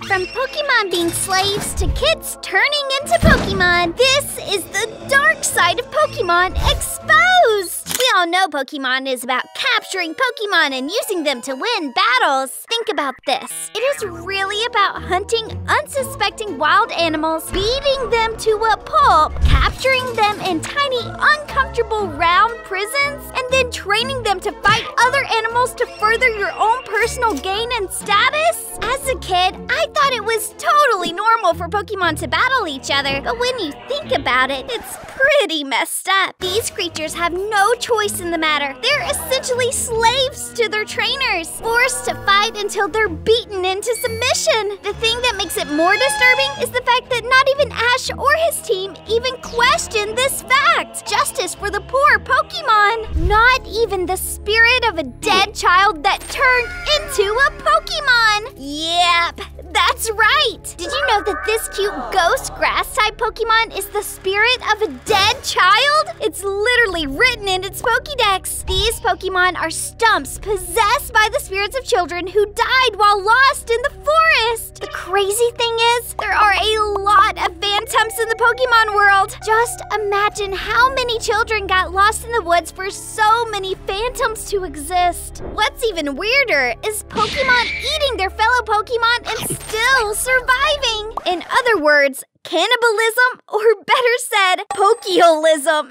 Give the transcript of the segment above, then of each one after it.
From Pokemon being slaves to kids turning into Pokemon, this is the dark side of Pokemon exposed! We all know Pokemon is about capturing Pokemon and using them to win battles. Think about this. It is really about hunting unsuspecting wild animals, beating them to a pulp, capturing them in tiny, uncomfortable round prisons, and then training them to fight other animals to further your own personal gain and status? As a kid, I thought it was totally normal for Pokemon to battle each other, but when you think about it, it's pretty messed up. These creatures have no choice in the matter. They're essentially slaves to their trainers, forced to fight until they're beaten into submission. The thing that makes it more disturbing is the fact that not even Ash or his team even question this fact. Justice for the poor Pokemon. Not even the spirit of a dead child that turned into a Pokemon. Yep, that's right! Did you know that this cute ghost grass-type Pokemon is the spirit of a dead child? It's literally written in its Pokédex. These Pokemon are stumps possessed by the spirits of children who died while lost in the forest. The crazy thing is, there are a lot of phantoms in the Pokemon world. Just imagine how many children got lost in the woods for so many phantoms to exist. What's even weirder is Pokemon eating their fellow Pokemon and still surviving. In other words, cannibalism, or better said, Pokeholism.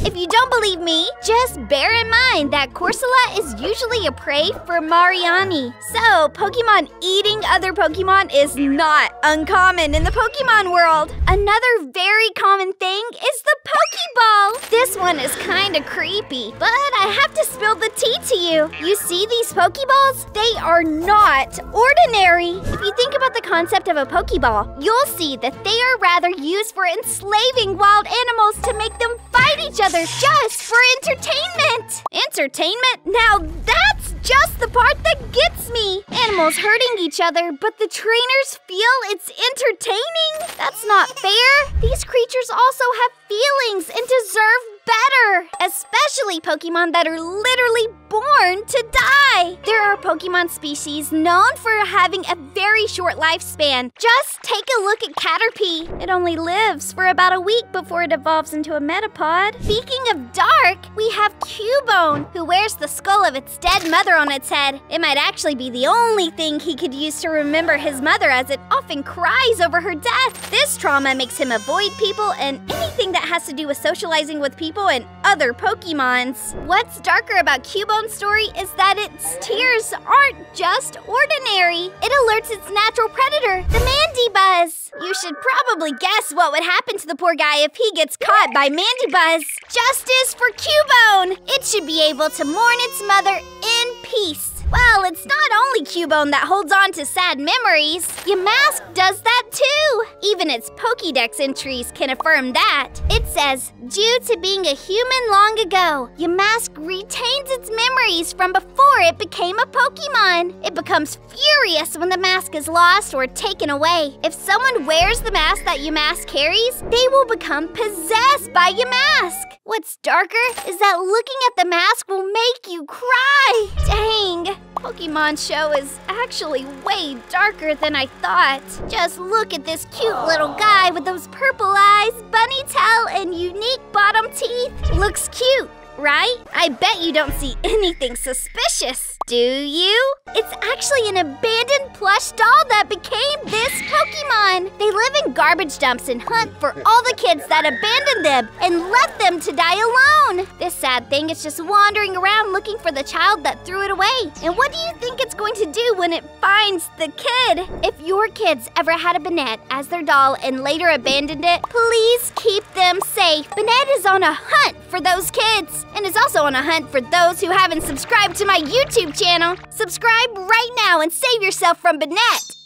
If you don't believe me, just bear in mind that Corsola is usually a prey for Mariani. So, Pokemon eating other Pokemon is not uncommon in the Pokemon world. Another very common thing is the Pokeball. This one is kinda creepy, but I have to spill the tea to you. You see these Pokeballs? They are not ordinary. If you think about the concept of a Pokeball, you'll see that they are rather used for enslaving wild animals to make them fight each other just for entertainment. Entertainment? Now that's just the part that gets me. Animals hurting each other, but the trainers feel it's entertaining? That's not fair. These creatures also have feelings and deserve better, especially Pokemon that are literally born to die. There are Pokemon species known for having a very short lifespan. Just take a look at Caterpie. It only lives for about a week before it evolves into a Metapod. Speaking of dark, we have Cubone, who wears the skull of its dead mother on its head. It might actually be the only thing he could use to remember his mother, as it often cries over her death. This trauma makes him avoid people and anything that has to do with socializing with people and other Pokemons. What's darker about Cubone's story is that its tears aren't just ordinary. It alerts its natural predator, the Mandibuzz. You should probably guess what would happen to the poor guy if he gets caught by Mandibuzz. Justice for Cubone! It should be able to mourn its mother in peace. Well, it's not only Cubone that holds on to sad memories. Yamask does that too. Even its Pokédex entries can affirm that. It says, due to being a human long ago, Yamask retains its memories from before it became a Pokemon. It becomes furious when the mask is lost or taken away. If someone wears the mask that Yamask carries, they will become possessed by Yamask. What's darker is that looking at the mask will make you cry. Dang. Pokemon Show is actually way darker than I thought. Just look at this cute little guy with those purple eyes, bunny tail, and unique bottom teeth. Looks cute, right? I bet you don't see anything suspicious, do you? It's actually an abandoned plush doll that became this Pokemon. They live in garbage dumps and hunt for all the kids that abandoned them and left them to die alone. This sad thing is just wandering around looking for the child that threw it away. And what do you think it's going to do when it finds the kid? If your kids ever had a Banette as their doll and later abandoned it, please keep them safe. Banette is on a hunt for those kids and is also on a hunt for those who haven't subscribed to my YouTube channel. Subscribe right now and save yourself from Banette.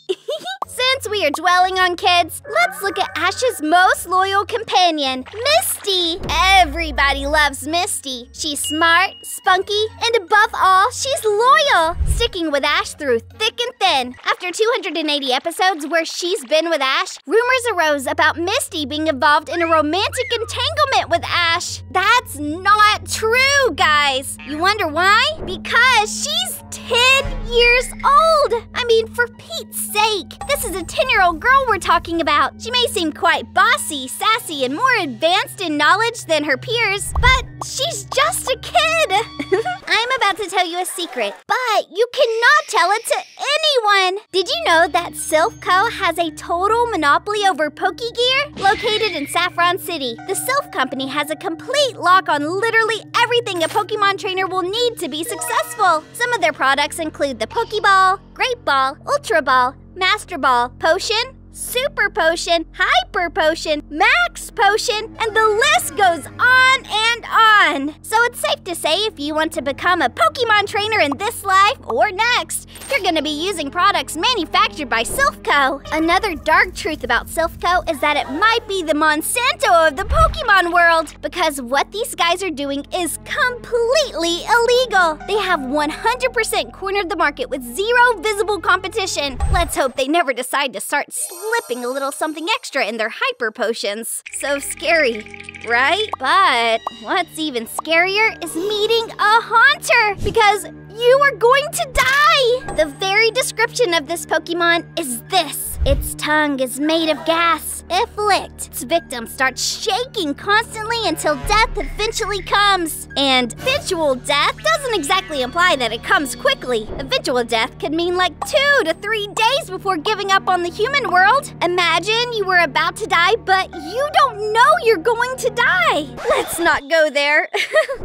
Since we are dwelling on kids, let's look at Ash's most loyal companion, Misty. Everybody loves Misty. She's smart, spunky, and above all, she's loyal, sticking with Ash through thick and thin. After 280 episodes where she's been with Ash, rumors arose about Misty being involved in a romantic entanglement with Ash. That's not true, guys. You wonder why? Because she's 10 years old! I mean, for Pete's sake, this is a 10-year-old girl we're talking about. She may seem quite bossy, sassy, and more advanced in knowledge than her peers, but she's just a kid. I'm about to tell you a secret, but you cannot tell it to anyone. Did you know that Silph Co. has a total monopoly over Pokegear? Located in Saffron City, the Silph Company has a complete lock on literally everything a Pokemon trainer will need to be successful. Some of their products include the Pokeball, Great Ball, Ultra Ball, Master Ball, Potion, Super Potion, Hyper Potion, Max Potion, and the list goes on and on. So it's safe to say if you want to become a Pokemon trainer in this life or next, you're going to be using products manufactured by Silph Co. Another dark truth about Silph Co. is that it might be the Monsanto of the Pokemon world, because what these guys are doing is completely illegal. They have 100% cornered the market with zero visible competition. Let's hope they never decide to start slipping a little something extra in their hyper potions. So scary, right? But what's even scarier is meeting a Haunter, because you are going to die! The very description of this Pokemon is this. Its tongue is made of gas. If licked, its victim starts shaking constantly until death eventually comes. And eventual death doesn't exactly imply that it comes quickly. Eventual death could mean like 2 to 3 days before giving up on the human world. Imagine you were about to die, but you don't know you're going to die. Let's not go there.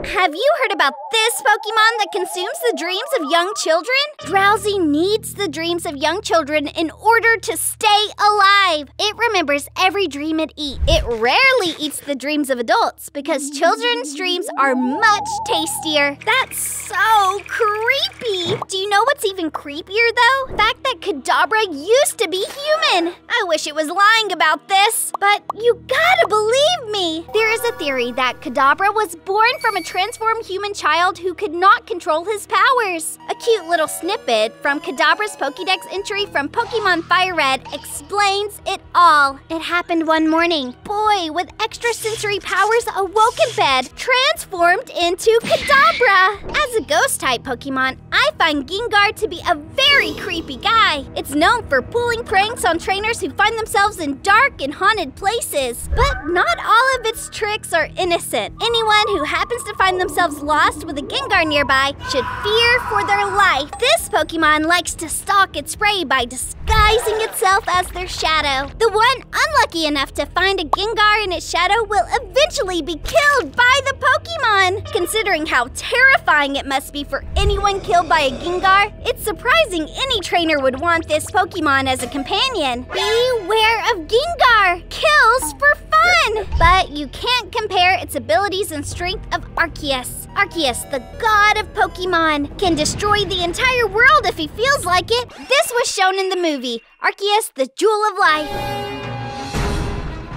Have you heard about this Pokemon that consumes the dreams of young children? Drowsy needs the dreams of young children in order to stay alive. It remembers every dream it eats. It rarely eats the dreams of adults because children's dreams are much tastier. That's so creepy. Do you know what's even creepier though? The fact that Kadabra used to be human. I wish it was lying about this, but you gotta believe me. There is a theory that Kadabra was born from a transformed human child who could not control his powers. A cute little snippet from Kadabra's Pokédex entry from Pokemon Fire Red explains it all. It happened one morning. Boy with extrasensory powers awoke in bed, transformed into Kadabra. As a ghost-type Pokemon, I find Gengar to be a very creepy guy. It's known for pulling pranks on trainers who find themselves in dark and haunted places. But not all of its tricks are innocent. Anyone who happens to find themselves lost with a Gengar nearby should fear for their life. This Pokemon likes to stalk its prey by disguising itself as their shadow. The one unlucky enough to find a Gengar in its shadow will eventually be killed by the Pokemon. Considering how terrifying it must be for anyone killed by a Gengar, it's surprising any trainer would want this Pokemon as a companion. Beware of Gengar! Kills for fun! But you can't compare its abilities and strength of Arceus. Arceus, the god of Pokemon, can destroy the entire world if he feels like it. This was shown in the movie, Arceus, the Jewel of Life.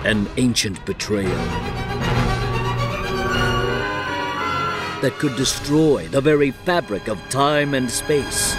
An ancient betrayal that could destroy the very fabric of time and space.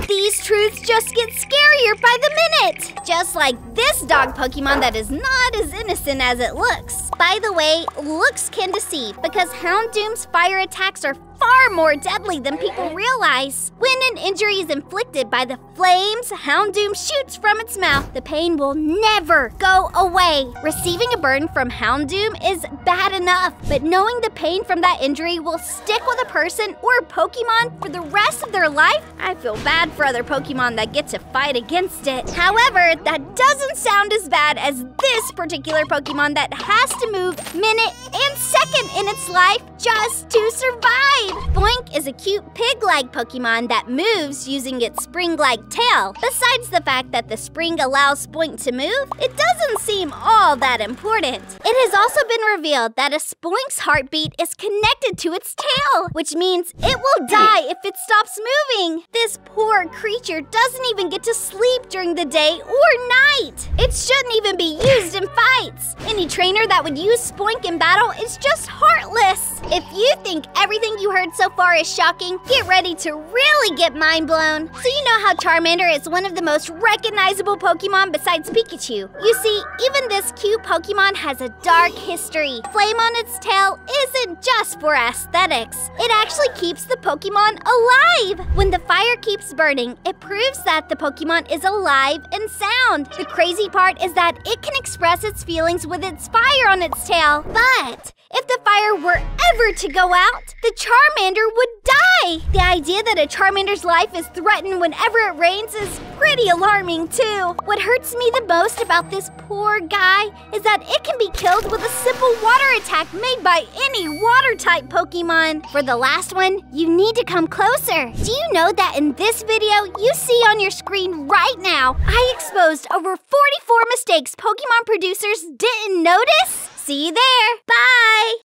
These truths just get scarier by the minute! Just like this dog Pokemon that is not as innocent as it looks. By the way, looks can deceive because Houndoom's fire attacks are far more deadly than people realize. When an injury is inflicted by the flames Houndoom shoots from its mouth, the pain will never go away. Receiving a burn from Houndoom is bad enough, but knowing the pain from that injury will stick with a person or a Pokemon for the rest of their life, I feel bad for other Pokemon that get to fight against it. However, that doesn't sound as bad as this particular Pokemon that has to move minute and second in its life just to survive. Boink is a cute pig-like Pokemon that moves using its spring-like tail. Besides the fact that the spring allows Boink to move, it doesn't seem all that important. It has also been revealed that a Spoink's heartbeat is connected to its tail, which means it will die if it stops moving. This poor creature doesn't even get to sleep during the day or night. It shouldn't even be used in fights. Any trainer that would use Spoink in battle is just heartless. If you think everything you heard so far is shocking, get ready to really get mind blown. So you know how Charmander is one of the most recognizable Pokemon besides Pikachu. You see, even this cute Pokemon has a dark history. Flame on its tail isn't just for aesthetics. It actually keeps the Pokemon alive. When the fire keeps burning, it proves that the Pokemon is alive and sound. The crazy part is that it can express its feelings with its fire on its tail. But if the fire were ever to go out, the Charmander would die. The idea that a Charmander's life is threatened whenever it rains is pretty alarming too. What hurts me the most about this poor guy is that it can be killed with a simple water attack made by any water-type Pokemon. For the last one, you need to come closer. Do you know that in this video you see on your screen right now, I exposed over 44 mistakes Pokemon producers didn't notice? See you there. Bye!